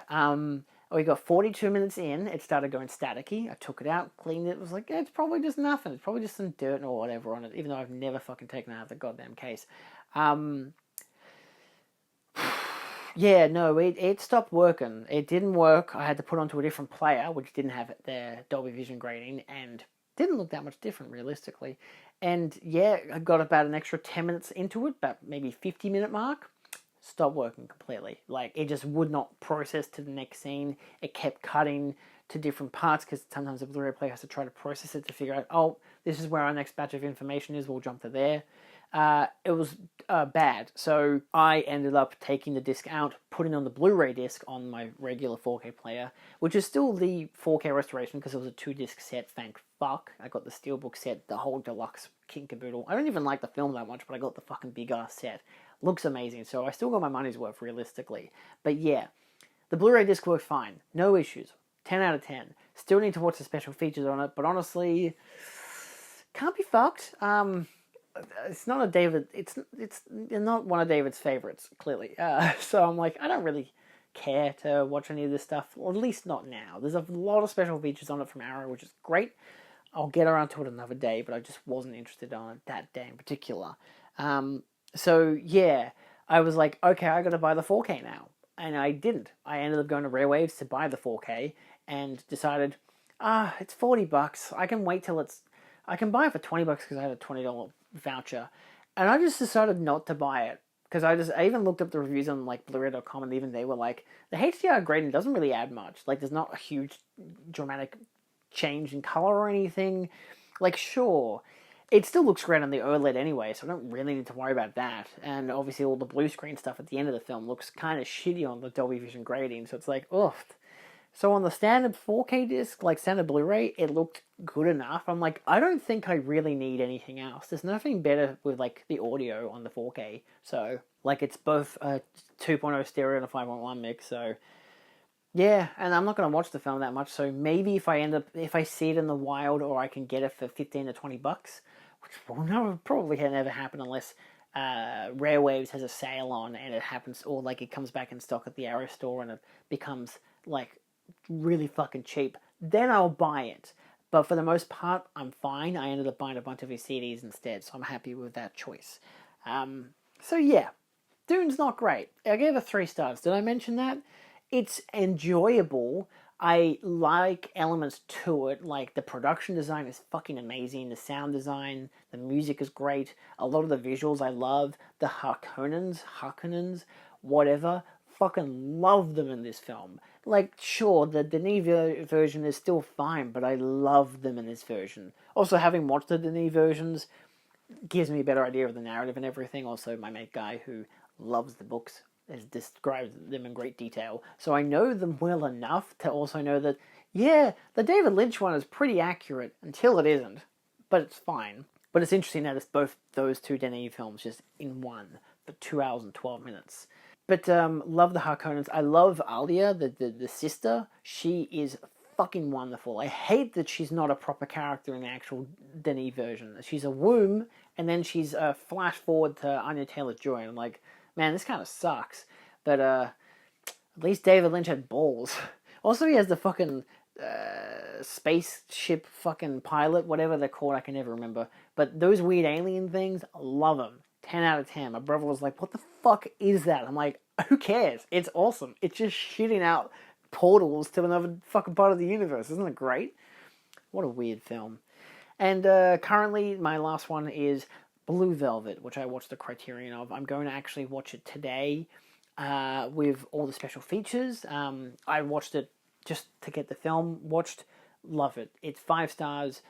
We got 42 minutes in, it started going staticky. I took it out, cleaned it, was like, it's probably just nothing. It's probably just some dirt or whatever on it, even though I've never fucking taken it out of the goddamn case. Yeah, no, it stopped working. It didn't work. I had to put it onto a different player, which didn't have their Dolby Vision grading, and didn't look that much different, realistically. And yeah, I got about an extra 10 minutes into it, about maybe 50-minute mark. Stopped working completely. Like, it just would not process to the next scene. It kept cutting to different parts, because sometimes the Blu-ray player has to try to process it to figure out, oh, this is where our next batch of information is, we'll jump to there. It was bad. So I ended up taking the disc out, putting on the Blu-ray disc on my regular 4K player, which is still the 4K restoration because it was a 2-disc set, thank fuck. I got the Steelbook set, the whole deluxe kit and caboodle. I don't even like the film that much, but I got the fucking big ass set. Looks amazing, so I still got my money's worth realistically. But yeah, the Blu-ray disc worked fine. No issues. 10 out of 10. Still need to watch the special features on it, but honestly, can't be fucked. It's not a David. It's not one of David's favorites, clearly. So I'm like, I don't really care to watch any of this stuff, or at least not now. There's a lot of special features on it from Arrow, which is great. I'll get around to it another day, but I just wasn't interested on it that day in particular. So yeah, I was like, okay, I got to buy the 4K now, and I didn't. I ended up going to Rare Waves to buy the 4K, and decided, it's $40. I can wait till I can buy it for $20 because I had a $20 voucher, and I just decided not to buy it because I even looked up the reviews on like Blu-ray.com, and even they were like, the HDR grading doesn't really add much. Like, there's not a huge dramatic change in color or anything. Like, sure, it still looks great on the OLED anyway, so I don't really need to worry about that. And obviously all the blue screen stuff at the end of the film looks kind of shitty on the Dolby Vision grading, so it's like, ugh. So on the standard 4K disc, like standard Blu-ray, it looked good enough. I'm like, I don't think I really need anything else. There's nothing better with like the audio on the 4K. So like, it's both a 2.0 stereo and a 5.1 mix. So yeah, and I'm not going to watch the film that much. So maybe if I see it in the wild, or I can get it for $15 to $20, which will probably never happen unless Rare Waves has a sale on and it happens, or like it comes back in stock at the Arrow store and it becomes like really fucking cheap, then I'll buy it. But for the most part, I'm fine. I ended up buying a bunch of his CDs instead, so I'm happy with that choice. So yeah, Dune's not great. I gave it 3 stars. Did I mention that? It's enjoyable. I like elements to it, like the production design is fucking amazing, the sound design, the music is great, a lot of the visuals I love, the Harkonnens, whatever, fucking love them in this film. Like, sure, the Denis version is still fine, but I love them in this version. Also, having watched the Denis versions gives me a better idea of the narrative and everything. Also, my mate Guy, who loves the books, has described them in great detail. So I know them well enough to also know that, yeah, the David Lynch one is pretty accurate until it isn't. But it's fine. But it's interesting that it's both those two Denis films just in one for 2 hours and 12 minutes. But love the Harkonnens. I love Alia, the sister. She is fucking wonderful. I hate that she's not a proper character in the actual Denis version. She's a womb, and then she's flash forward to Anya Taylor-Joy. I'm like, man, this kind of sucks. But at least David Lynch had balls. Also, he has the fucking spaceship fucking pilot, whatever they're called, I can never remember. But those weird alien things, love them. 10 out of 10. My brother was like, what the fuck is that? I'm like, who cares? It's awesome. It's just shooting out portals to another fucking part of the universe. Isn't it great? What a weird film. And currently, my last one is Blue Velvet, which I watched the Criterion of. I'm going to actually watch it today with all the special features. I watched it just to get the film watched. Love it. It's 5 stars.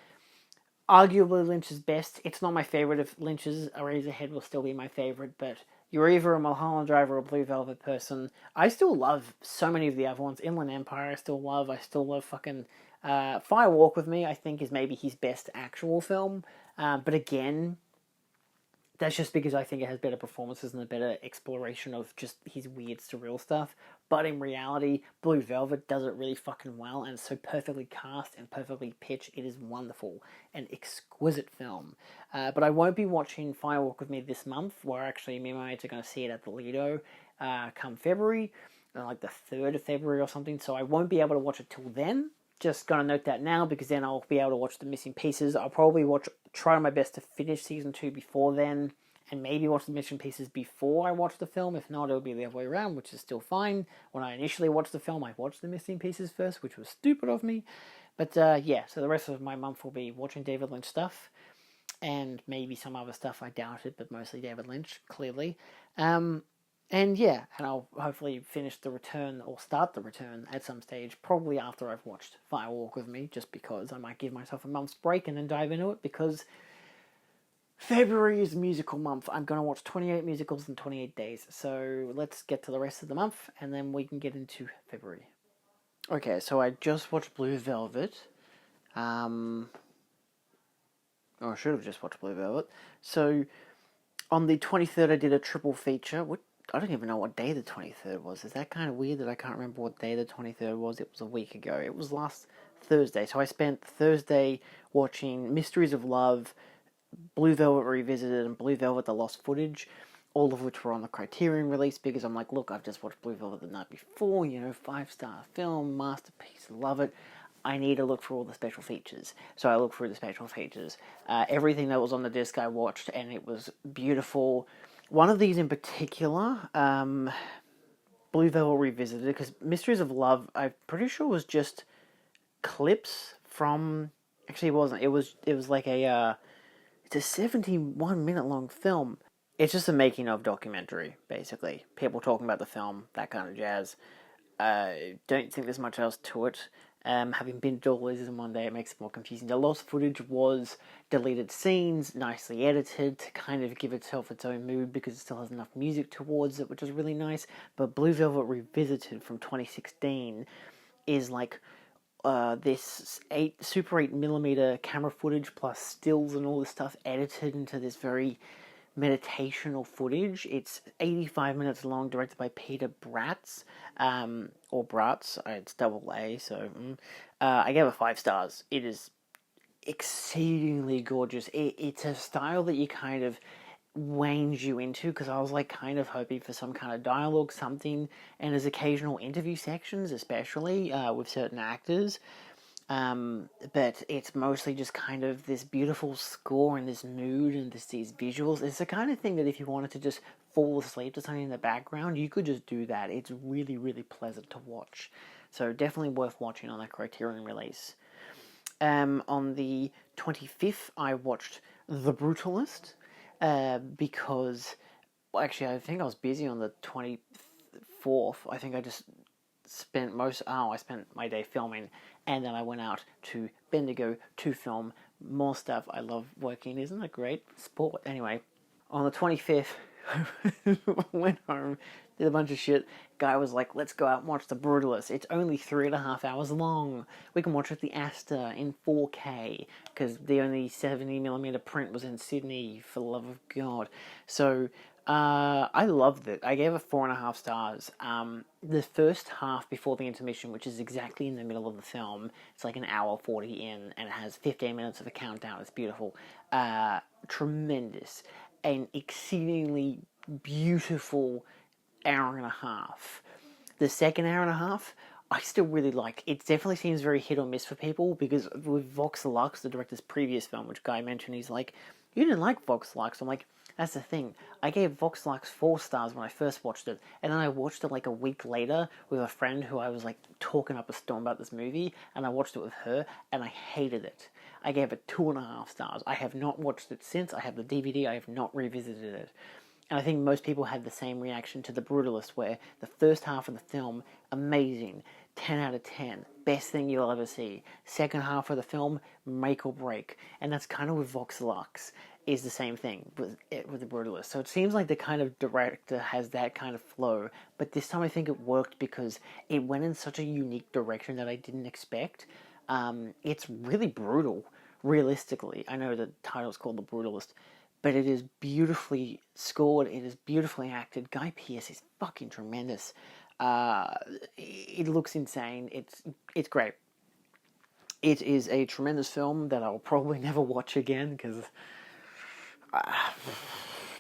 Arguably Lynch's best. It's not my favorite of Lynch's. Eraserhead will still be my favorite, but you're either a Mulholland Drive or a Blue Velvet person. I still love so many of the other ones. Inland Empire I still love. I still love fucking Fire Walk With Me, I think, is maybe his best actual film. But again, that's just because I think it has better performances and a better exploration of just his weird surreal stuff. But in reality, Blue Velvet does it really fucking well, and it's so perfectly cast and perfectly pitched. It is wonderful. An exquisite film. But I won't be watching Firewalk With Me this month, where actually me and my mates are going to see it at the Lido come February, like the 3rd of February or something, so I won't be able to watch it till then. Just gonna note that now, because then I'll be able to watch The Missing Pieces. I'll probably try my best to finish season 2 before then, and maybe watch The Missing Pieces before I watch the film. If not, it'll be the other way around, which is still fine. When I initially watched the film, I watched The Missing Pieces first, which was stupid of me. But yeah, so the rest of my month will be watching David Lynch stuff, and maybe some other stuff. I doubt it, but mostly David Lynch, clearly. And yeah, and I'll hopefully finish The Return, or start The Return at some stage, probably after I've watched Fire Walk With Me, just because I might give myself a month's break and then dive into it, because February is musical month. I'm going to watch 28 musicals in 28 days, so let's get to the rest of the month, and then we can get into February. Okay, so I just watched Blue Velvet. Or I should have just watched Blue Velvet. So, on the 23rd I did a triple feature. I don't even know what day the 23rd was. Is that kind of weird that I can't remember what day the 23rd was? It was a week ago. It was last Thursday. So I spent Thursday watching Mysteries of Love, Blue Velvet Revisited, and Blue Velvet The Lost Footage, all of which were on the Criterion release, because I'm like, look, I've just watched Blue Velvet the night before, 5-star film, masterpiece, love it. I need to look for all the special features. So I looked through the special features. Everything that was on the disc I watched, and it was beautiful. One of these in particular, Blue Velvet Revisited, because Mysteries of Love, I'm pretty sure was just clips from... Actually, it wasn't. It was like it's a 71-minute long film. It's just a making of documentary, basically. People talking about the film, that kind of jazz. Don't think there's much else to it. Having been to all these in one day, it makes it more confusing. The lost footage was deleted scenes, nicely edited to kind of give itself its own mood, because it still has enough music towards it, which is really nice. But Blue Velvet Revisited from 2016 is like this Super 8mm camera footage plus stills and all this stuff edited into this very meditational footage. It's 85 minutes long, directed by Peter Bratz, or Bratz, it's double A, so I gave it 5 stars. It is exceedingly gorgeous. It's a style that you kind of wanes you into, because I was like kind of hoping for some kind of dialogue, something, and there's occasional interview sections, especially with certain actors. But it's mostly just kind of this beautiful score and this mood and these visuals. It's the kind of thing that if you wanted to just fall asleep to something in the background, you could just do that. It's really, really pleasant to watch. So definitely worth watching on that Criterion release. On the 25th, I watched The Brutalist, because, well, actually, I think I was busy on the 24th. I think I just I spent my day filming, and then I went out to Bendigo to film more stuff. I love working, isn't it great? Sport. Anyway, on the 25th, I went home, did a bunch of shit. Guy was like, let's go out and watch The Brutalist. It's only 3.5 hours long. We can watch it at the Astor in 4K, because the only 70mm print was in Sydney, for the love of God. So, I loved it. I gave it 4.5 stars. The first half before the intermission, which is exactly in the middle of the film, it's like an hour 40 in, and it has 15 minutes of a countdown. It's beautiful. Tremendous. An exceedingly beautiful hour and a half. The second hour and a half, I still really like. It definitely seems very hit or miss for people, because with Vox Lux, the director's previous film, which Guy mentioned, he's like, you didn't like Vox Lux. I'm like, that's the thing. I gave Vox Lux 4 stars when I first watched it, and then I watched it like a week later with a friend who I was like talking up a storm about this movie, and I watched it with her, and I hated it. I gave it 2.5 stars. I have not watched it since. I have the DVD. I have not revisited it. And I think most people had the same reaction to The Brutalist, where the first half of the film, amazing, 10 out of 10, best thing you'll ever see. Second half of the film, make or break. And that's kind of with Vox Lux, is the same thing with The Brutalist. So it seems like the kind of director has that kind of flow, but this time I think it worked because it went in such a unique direction that I didn't expect. It's really brutal, realistically. I know the title's called The Brutalist, but it is beautifully scored, it is beautifully acted. Guy Pearce is fucking tremendous. It looks insane. It's great. It is a tremendous film that I'll probably never watch again, because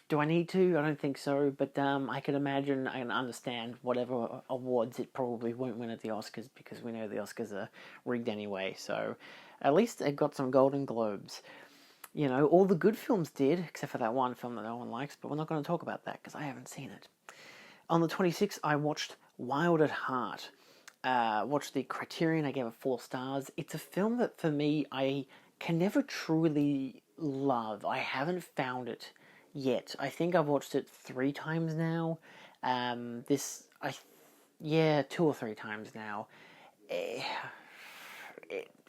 do I need to? I don't think so, but I can imagine, I can understand whatever awards it probably won't win at the Oscars, because we know the Oscars are rigged anyway. So at least it got some Golden Globes. You know, all the good films did, except for that one film that no one likes, but we're not going to talk about that because I haven't seen it. On the 26th, I watched Wild at Heart. Watched the Criterion, I gave it 4 stars. It's a film that, for me, I can never truly love. I haven't found it yet. I think I've watched it 3 times now. 2 or 3 times now.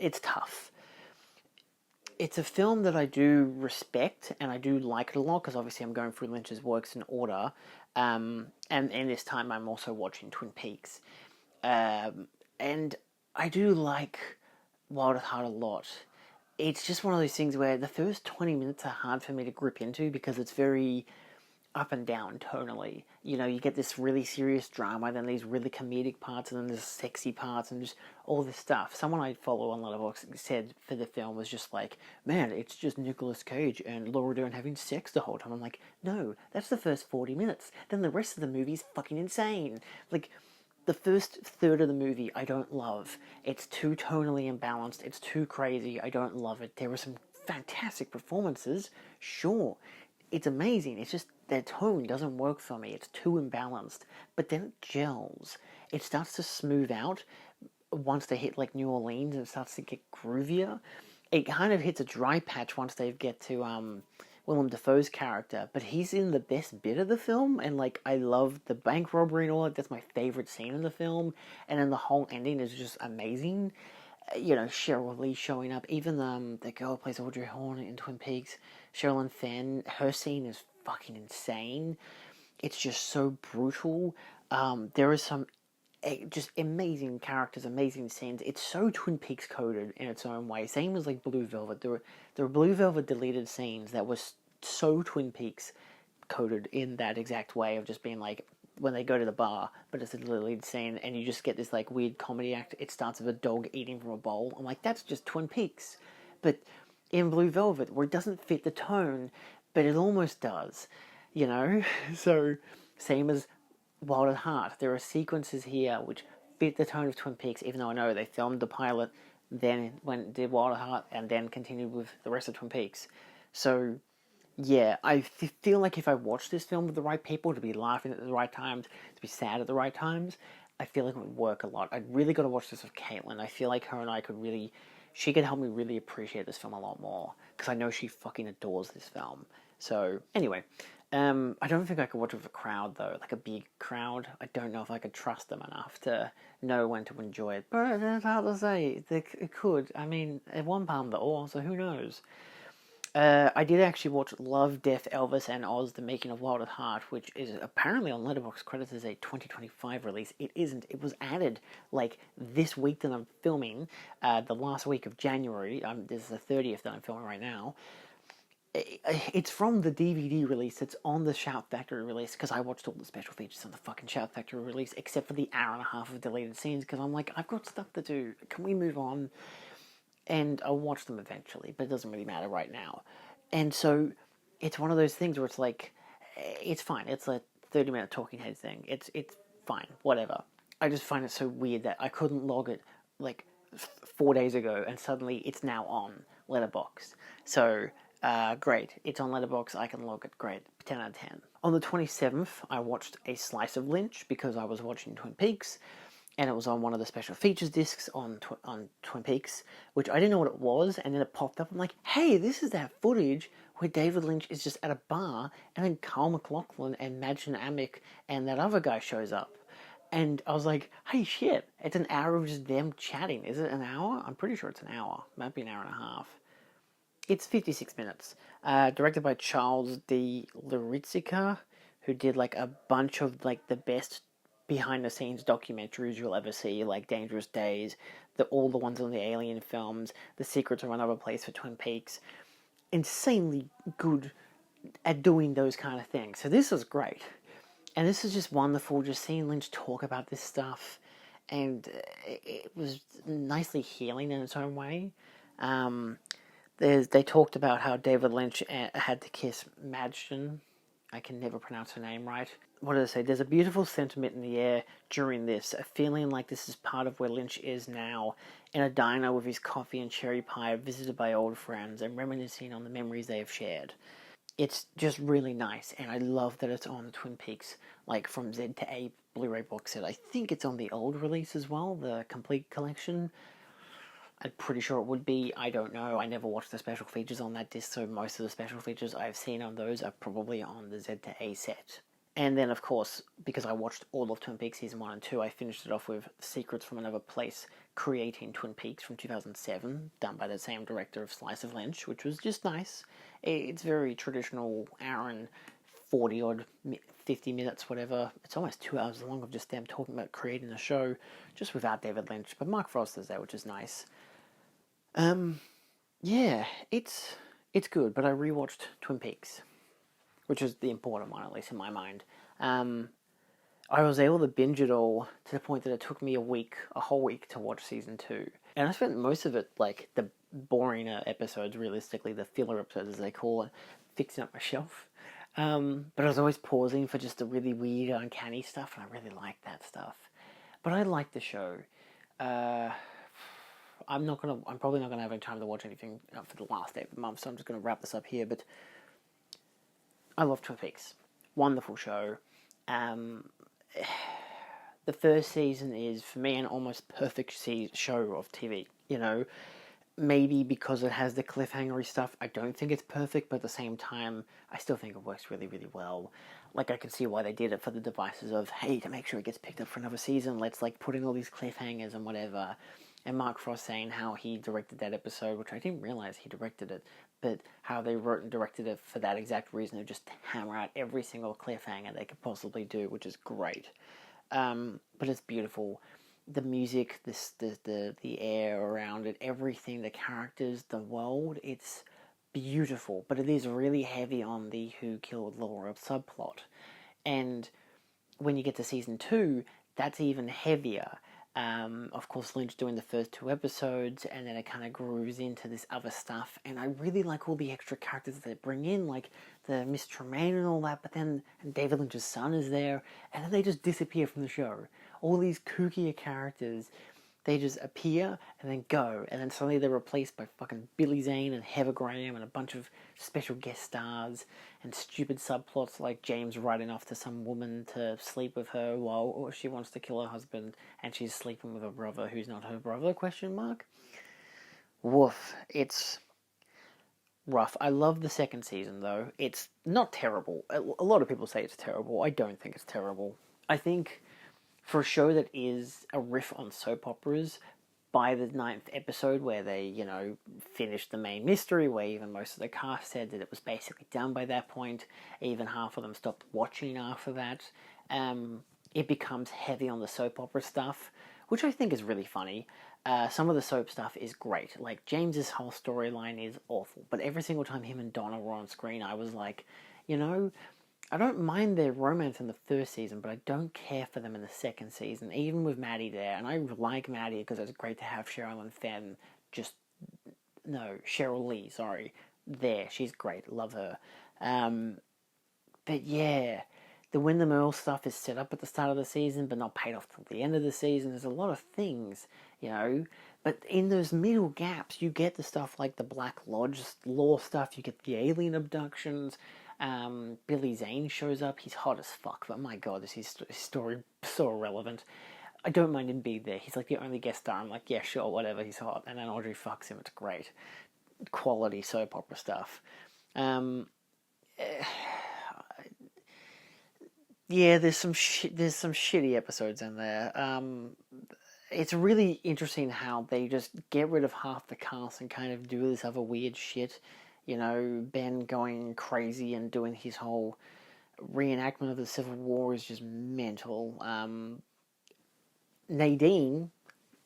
It's tough. It's a film that I do respect, and I do like it a lot, because obviously I'm going through Lynch's works in order, and this time I'm also watching Twin Peaks. And I do like Wild at Heart a lot. It's just one of those things where the first 20 minutes are hard for me to grip into, because it's very up and down tonally. You know, you get this really serious drama, then these really comedic parts, and then there's sexy parts, and just all this stuff. Someone I follow on Letterboxd said for the film was just like, man, it's just Nicolas Cage and Laura Dern having sex the whole time. I'm like, no, that's the first 40 minutes. Then the rest of the movie's fucking insane. Like, the first third of the movie I don't love. It's too tonally imbalanced. It's too crazy. I don't love it. There were some fantastic performances, sure. It's amazing. It's just their tone doesn't work for me. It's too imbalanced. But then it gels. It starts to smooth out once they hit like New Orleans, and it starts to get groovier. It kind of hits a dry patch once they get to Willem Dafoe's character, but he's in the best bit of the film, and like I love the bank robbery and all that. That's my favorite scene in the film, and then the whole ending is just amazing. You know, Cheryl Lee showing up, even the girl who plays Audrey Horne in Twin Peaks, Sherilyn Fenn, her scene is fucking insane. It's just so brutal. There is some just amazing characters, amazing scenes. It's so Twin Peaks coded in its own way. Same as like Blue Velvet. There were Blue Velvet deleted scenes that was so Twin Peaks coded in that exact way of just being like, when they go to the bar, but it's a deleted scene, and you just get this like weird comedy act. It starts with a dog eating from a bowl. I'm like, that's just Twin Peaks. But in Blue Velvet, where it doesn't fit the tone, but it almost does, you know? So, same as Wild at Heart. There are sequences here which fit the tone of Twin Peaks, even though I know they filmed the pilot, then did Wild at Heart, and then continued with the rest of Twin Peaks. So, yeah, I feel like if I watched this film with the right people, to be laughing at the right times, to be sad at the right times, I feel like it would work a lot. I'd really got to watch this with Caitlin. I feel like her and I could really, she could help me really appreciate this film a lot more, because I know she fucking adores this film. So, anyway, I don't think I could watch it with a crowd, though, like a big crowd. I don't know if I could trust them enough to know when to enjoy it. But it's hard to say. It could. I mean, it won Palme d'Or, so who knows? I did actually watch Love, Death, Elvis, and Oz, The Making of Wild at Heart, which is apparently on Letterboxd credits as a 2025 release. It isn't. It was added, like, this week that I'm filming, the last week of January. This is the 30th that I'm filming right now. It's from the DVD release. It's on the Shout Factory release, because I watched all the special features on the fucking Shout Factory release, except for the hour and a half of deleted scenes, because I'm like, I've got stuff to do. Can we move on? And I'll watch them eventually, but it doesn't really matter right now. And so it's one of those things where it's like, it's fine. It's a 30-minute talking head thing. It's fine, whatever. I just find it so weird that I couldn't log it like 4 days ago, and suddenly it's now on Letterboxd. So great, it's on Letterboxd. I can log it. Great, 10 out of 10. On the 27th, I watched A Slice of Lynch because I was watching Twin Peaks. And it was on one of the special features discs on Twin Peaks, which I didn't know what it was, and then it popped up. I'm like, hey, this is that footage where David Lynch is just at a bar, and then Carl McLaughlin and Madgen Amick and that other guy shows up. And I was like, hey, shit, it's an hour of just them chatting. Is it an hour? I'm pretty sure it's an hour. Might be an hour and a half. It's 56 minutes. Directed by Charles D. Larizzica, who did like a bunch of like the best behind-the-scenes documentaries you'll ever see, like Dangerous Days, all the ones on the Alien films, The Secrets of Another Place for Twin Peaks. Insanely good at doing those kind of things. So this was great. And this is just wonderful, just seeing Lynch talk about this stuff. And it was nicely healing in its own way. They talked about how David Lynch had to kiss Madgen. I can never pronounce her name right. What did I say? There's a beautiful sentiment in the air during this, a feeling like this is part of where Lynch is now, in a diner with his coffee and cherry pie, visited by old friends, and reminiscing on the memories they have shared. It's just really nice, and I love that it's on the Twin Peaks, like from Z to A Blu-ray box set. I think it's on the old release as well, the complete collection. I'm pretty sure it would be. I don't know. I never watched the special features on that disc, so most of the special features I've seen on those are probably on the Z to A set. And then, of course, because I watched all of Twin Peaks Season 1 and 2, I finished it off with Secrets from Another Place, Creating Twin Peaks from 2007, done by the same director of Slice of Lynch, which was just nice. It's very traditional, hour and 40-odd, 50 minutes, whatever. It's almost 2 hours long of just them talking about creating a show, just without David Lynch. But Mark Frost is there, which is nice. Yeah, it's good, but I rewatched Twin Peaks, which is the important one, at least in my mind. I was able to binge it all to the point that it took me a whole week to watch season 2. And I spent most of it, like, the boring episodes, realistically, the filler episodes as they call it, fixing up my shelf. But I was always pausing for just the really weird, uncanny stuff, and I really liked that stuff. But I liked the show. I'm probably not gonna have any time to watch anything for the last 8 months, so I'm just gonna wrap this up here. But I love Twin Peaks. Wonderful show. The first season is, for me, an almost perfect show of TV. You know, maybe because it has the cliffhangery stuff, I don't think it's perfect, but at the same time, I still think it works really, really well. Like, I can see why they did it for the devices of, hey, to make sure it gets picked up for another season, let's, like, put in all these cliffhangers and whatever. And Mark Frost saying how he directed that episode, which I didn't realize he directed it, but how they wrote and directed it for that exact reason, of just hammer out every single cliffhanger they could possibly do, which is great. But it's beautiful. The music, the air around it, everything, the characters, the world, it's beautiful. But it is really heavy on the Who Killed Laura subplot. And when you get to season 2, that's even heavier. Of course, Lynch doing the first 2 episodes, and then it kind of grooves into this other stuff. And I really like all the extra characters that they bring in, like the Miss Tremaine and all that. But then and David Lynch's son is there, and then they just disappear from the show. All these kookier characters, they just appear and then go, and then suddenly they're replaced by fucking Billy Zane and Heather Graham and a bunch of special guest stars and stupid subplots like James riding off to some woman to sleep with her while she wants to kill her husband and she's sleeping with her brother who's not her brother, question mark. Woof. It's rough. I love the second season though. It's not terrible. A lot of people say it's terrible. I don't think it's terrible. I think for a show that is a riff on soap operas, by the 9th episode where they, finished the main mystery, where even most of the cast said that it was basically done by that point, even half of them stopped watching after that, it becomes heavy on the soap opera stuff, which I think is really funny. Some of the soap stuff is great. Like, James's whole storyline is awful, but every single time him and Donna were on screen, I was like, I don't mind their romance in the first season, but I don't care for them in the second season, even with Maddie there. And I like Maddie because it's great to have Cheryl and Fenn Cheryl Lee, sorry, there. She's great. Love her. But yeah, the Wyndham Earl stuff is set up at the start of the season, but not paid off till the end of the season. There's a lot of things, But in those middle gaps, you get the stuff like the Black Lodge law stuff. You get the alien abductions. Billy Zane shows up. He's hot as fuck, but my god, is his story so irrelevant. I don't mind him being there. He's like the only guest star. I'm like, yeah, sure, whatever, he's hot. And then Audrey fucks him. It's great. Quality soap opera stuff. Yeah, there's some shitty episodes in there. It's really interesting how they just get rid of half the cast and kind of do this other weird shit. Ben going crazy and doing his whole reenactment of the Civil War is just mental. Nadine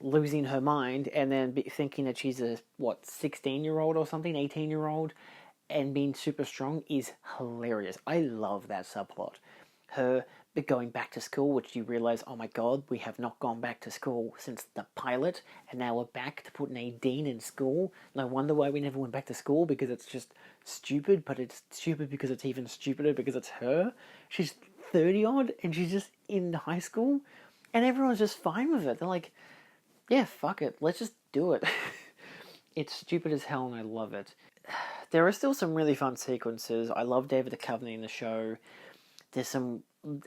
losing her mind and then thinking that she's a 16-year-old or something, 18-year-old, and being super strong is hilarious. I love that subplot. Her going back to school, which you realise, oh my god, we have not gone back to school since the pilot, and now we're back to put Nadine in school. No wonder why we never went back to school, because it's just stupid, but it's stupid because it's even stupider because it's her. She's 30-odd, and she's just in high school, and everyone's just fine with it. They're like, yeah, fuck it, let's just do it. It's stupid as hell, and I love it. There are still some really fun sequences. I love David Duchovny in the show. There's some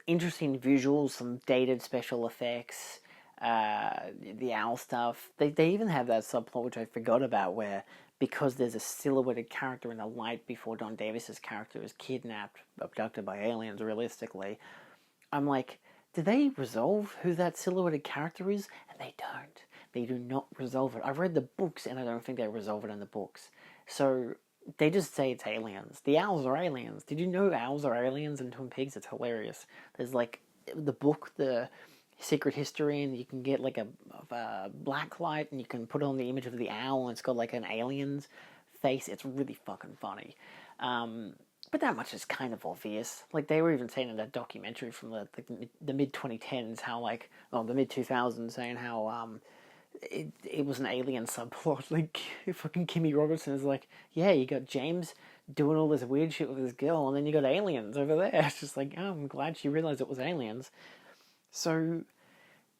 interesting visuals, some dated special effects, the owl stuff. They even have that subplot, which I forgot about, where because there's a silhouetted character in the light before Don Davis's character is kidnapped, abducted by aliens, realistically, I'm like, do they resolve who that silhouetted character is? And they don't. They do not resolve it. I've read the books, and I don't think they resolve it in the books. So they just say it's aliens. The owls are aliens. Did you know owls are aliens in Twin Peaks? It's hilarious. There's like the book, The Secret History, and you can get like a black light and you can put on the image of the owl and it's got like an alien's face. It's really fucking funny. But that much is kind of obvious. Like, they were even saying in that documentary from the mid-2010s the mid-2000s, saying how it was an alien subplot. Like, fucking Kimmy Robertson is like, yeah, you got James doing all this weird shit with his girl, and then you got aliens over there. It's just like, oh, I'm glad she realized it was aliens. So,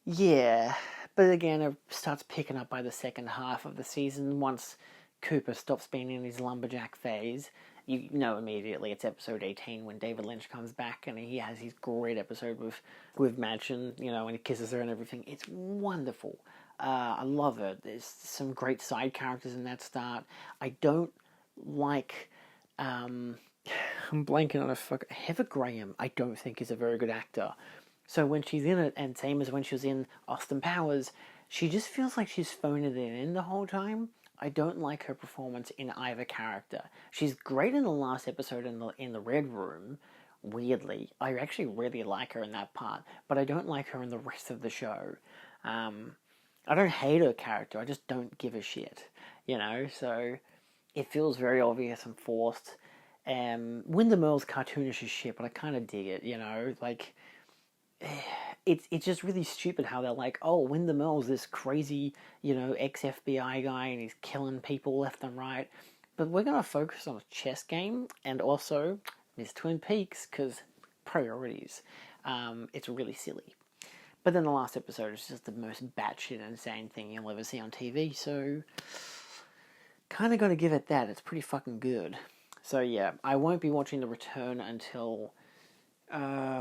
yeah. But again, it starts picking up by the second half of the season. Once Cooper stops being in his lumberjack phase, you know immediately it's episode 18 when David Lynch comes back and he has his great episode with Madchen, and he kisses her and everything. It's wonderful. I love it. There's some great side characters in that start. I don't like... I'm blanking on Heather Graham, I don't think is a very good actor. So when she's in it, and same as when she was in Austin Powers, she just feels like she's phoning it in the whole time. I don't like her performance in either character. She's great in the last episode in the Red Room, weirdly. I actually really like her in that part, but I don't like her in the rest of the show. I don't hate her character, I just don't give a shit, so it feels very obvious and forced. Wyndham Earl's cartoonish as shit, but I kind of dig it, it's just really stupid how they're like, oh, Windhamill's this crazy, ex-FBI guy and he's killing people left and right. But we're going to focus on a chess game and also Miss Twin Peaks because priorities. It's really silly. But then the last episode is just the most batshit insane thing you'll ever see on TV, so kind of got to give it that. It's pretty fucking good. So yeah, I won't be watching The Return until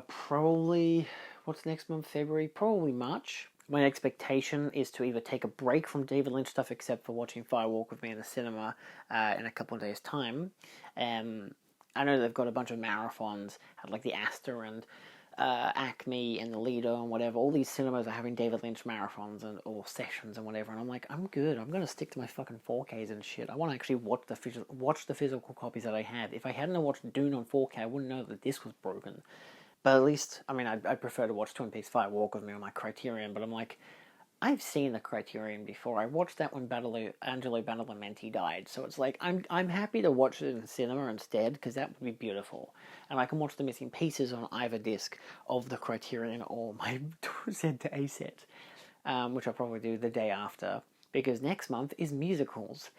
probably, what's next month, February? Probably March. My expectation is to either take a break from David Lynch stuff, except for watching Fire Walk with Me in the cinema in a couple of days' time. I know they've got a bunch of marathons at like the Astor and Acme and the Lido and whatever. All these cinemas are having David Lynch marathons or sessions and whatever. And I'm like, I'm good. I'm gonna stick to my fucking 4Ks and shit. I want to actually watch the physical copies that I have. If I hadn't watched Dune on 4K, I wouldn't know that the disc was broken. But at least, I mean, I'd prefer to watch Twin Peaks Fire Walk with Me on my Criterion. But I'm like, I've seen the Criterion before. I watched that when Angelo Badalamenti died, so it's like I'm happy to watch it in cinema instead because that would be beautiful, and I can watch the missing pieces on either disc of the Criterion or my Z to A set, which I'll probably do the day after because next month is musicals.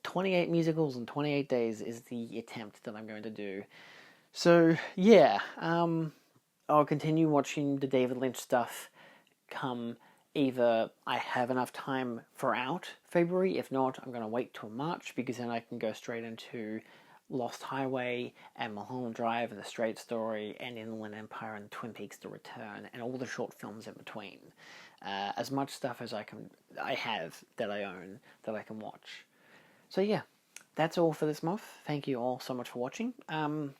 28 musicals in 28 days is the attempt that I'm going to do. So yeah, I'll continue watching the David Lynch stuff come either I have enough time for out February, if not, I'm going to wait till March because then I can go straight into Lost Highway and Mulholland Drive and The Straight Story and Inland Empire and Twin Peaks: The Return and all the short films in between. As much stuff as I have that I own that I can watch. So yeah, that's all for this month. Thank you all so much for watching. I'm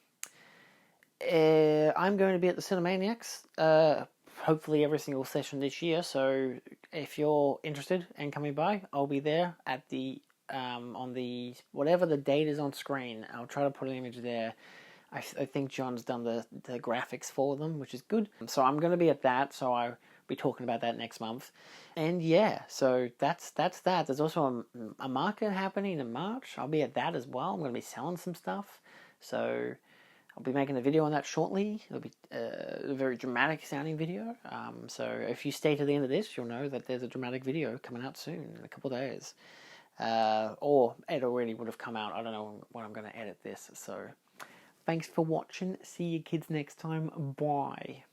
going to be at the Cinemaniacs hopefully every single session this year, so if you're interested in coming by, I'll be there at the on the whatever the date is on screen. I'll try to put an image there. I think John's done the graphics for them, which is good. So I'm going to be at that, so I'll be talking about that next month. And yeah, so that's that. There's also a market happening in March. I'll be at that as well. I'm going to be selling some stuff, so I'll be making a video on that shortly. It'll be a very dramatic sounding video. So if you stay to the end of this, you'll know that there's a dramatic video coming out soon in a couple of days. Or it already would have come out. I don't know when I'm going to edit this. So thanks for watching. See you kids next time. Bye.